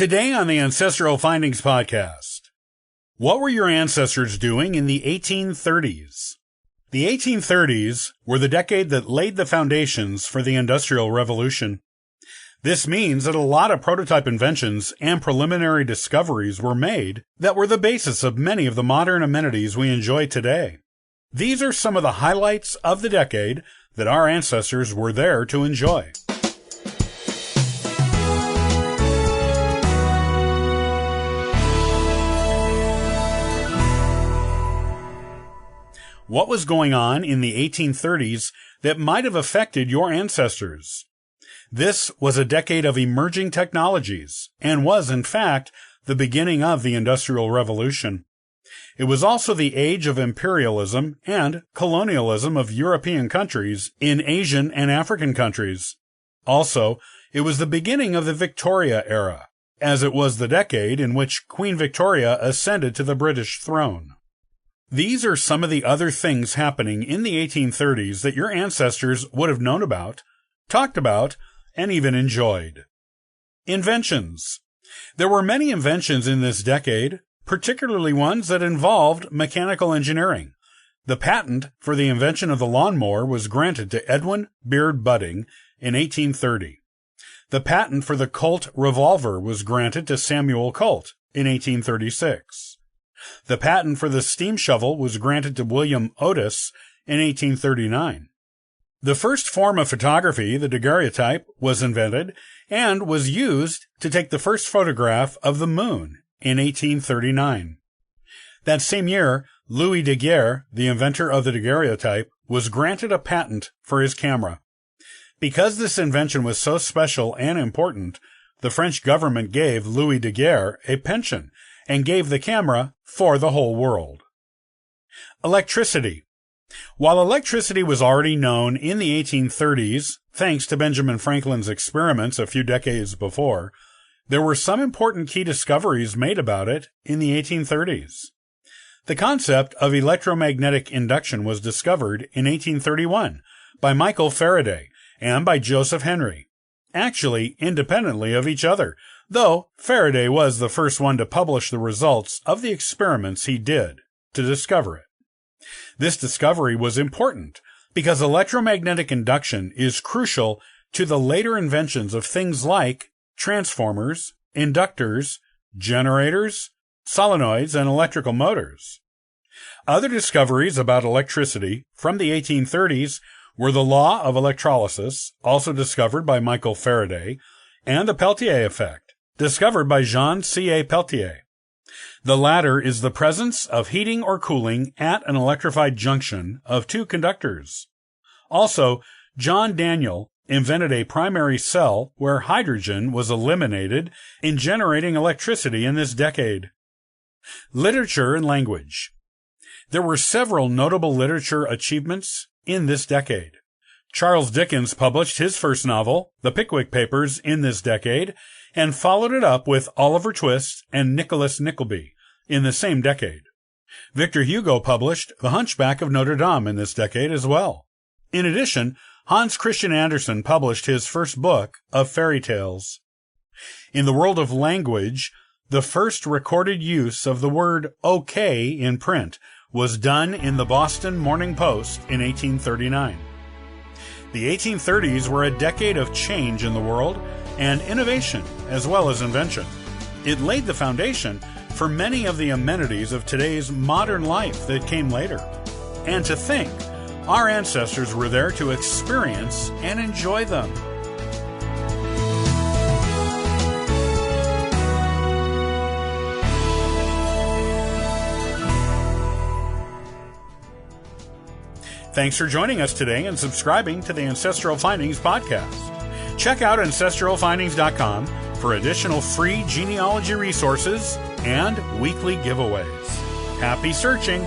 Today on the Ancestral Findings Podcast, what were your ancestors doing in the 1830s? The 1830s were the decade that laid the foundations for the Industrial Revolution. This means that a lot of prototype inventions and preliminary discoveries were made that were the basis of many of the modern amenities we enjoy today. These are some of the highlights of the decade that our ancestors were there to enjoy. What was going on in the 1830s that might have affected your ancestors? This was a decade of emerging technologies and was, in fact, the beginning of the Industrial Revolution. It was also the age of imperialism and colonialism of European countries in Asian and African countries. Also, it was the beginning of the Victoria era, as it was the decade in which Queen Victoria ascended to the British throne. These are some of the other things happening in the 1830s that your ancestors would have known about, talked about, and even enjoyed. Inventions. There were many inventions in this decade, particularly ones that involved mechanical engineering. The patent for the invention of the lawnmower was granted to Edwin Beard Budding in 1830. The patent for the Colt revolver was granted to Samuel Colt in 1836. The patent for the steam shovel was granted to William Otis in 1839. The first form of photography, the daguerreotype, was invented and was used to take the first photograph of the moon in 1839. That same year, Louis Daguerre, the inventor of the daguerreotype, was granted a patent for his camera. Because this invention was so special and important, the French government gave Louis Daguerre a pension and gave the camera for the whole world. Electricity. While electricity was already known in the 1830s, thanks to Benjamin Franklin's experiments a few decades before, there were some important key discoveries made about it in the 1830s. The concept of electromagnetic induction was discovered in 1831 by Michael Faraday and by Joseph Henry, actually independently of each other, though Faraday was the first one to publish the results of the experiments he did to discover it. This discovery was important because electromagnetic induction is crucial to the later inventions of things like transformers, inductors, generators, solenoids, and electrical motors. Other discoveries about electricity from the 1830s were the law of electrolysis, also discovered by Michael Faraday, and the Peltier effect, discovered by Jean C.A. Peltier. The latter is the presence of heating or cooling at an electrified junction of two conductors. Also, John Daniel invented a primary cell where hydrogen was eliminated in generating electricity in this decade. Literature and language. There were several notable literature achievements in this decade. Charles Dickens published his first novel, The Pickwick Papers, in this decade, and followed it up with Oliver Twist and Nicholas Nickleby in the same decade. Victor Hugo published The Hunchback of Notre Dame in this decade as well. In addition, Hans Christian Andersen published his first book of fairy tales. In the world of language, the first recorded use of the word okay in print was done in the Boston Morning Post in 1839. The 1830s were a decade of change in the world and innovation as well as invention. It laid the foundation for many of the amenities of today's modern life that came later. And to think, our ancestors were there to experience and enjoy them. Thanks for joining us today and subscribing to the Ancestral Findings podcast. Check out ancestralfindings.com for additional free genealogy resources and weekly giveaways. Happy searching!